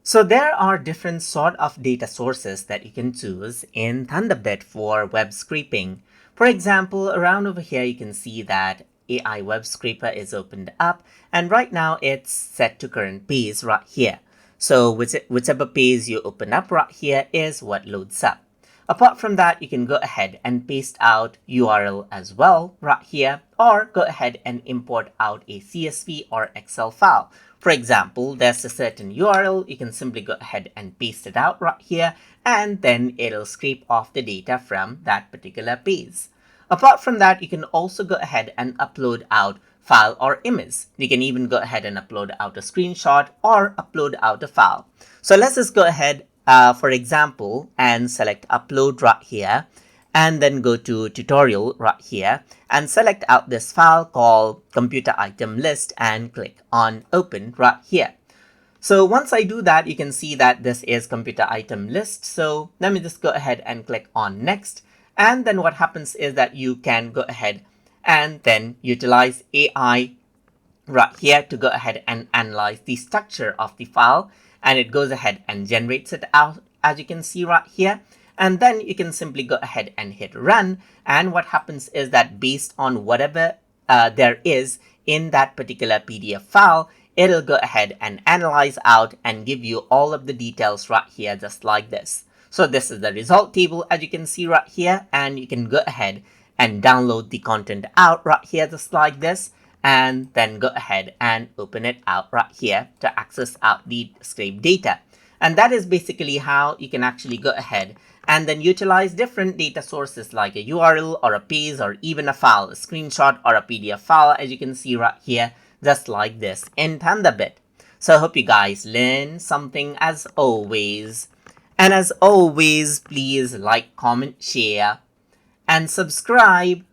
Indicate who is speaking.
Speaker 1: So there are different sort of data sources that you can choose in Thunderbit for web scraping. For example, around over here you can see that AI web scraper is opened up, and right now it's set to current page right here. So whichever page you open up right here is what loads up. Apart from that, you can go ahead and paste out URL as well right here, or go ahead and import out a CSV or Excel file. For example, there's a certain URL, you can simply go ahead and paste it out right here, and then it'll scrape off the data from that particular page. Apart from that, you can also go ahead and upload out file or image. You can even go ahead and upload out a screenshot or upload out a file. So let's just go ahead, for example, and select upload right here, and then go to tutorial right here and select out this file called computer item list and click on open right here. So once I do that, you can see that this is computer item list. So let me just go ahead and click on next. And then what happens is that you can go ahead and then utilize AI right here to go ahead and analyze the structure of the file, and it goes ahead and generates it out, as you can see right here. And then you can simply go ahead and hit run, and what happens is that based on whatever there is in that particular PDF file, it'll go ahead and analyze out and give you all of the details right here, just like this. So this is the result table, as you can see right here, and you can go ahead and download the content out right here, just like this, and then go ahead and open it out right here to access out the scraped data. And that is basically how you can actually go ahead and then utilize different data sources like a URL or a page or even a file, a screenshot or a PDF file, as you can see right here, just like this in Thunderbit. So I hope you guys learn something as always. And as always, please like, comment, share, and subscribe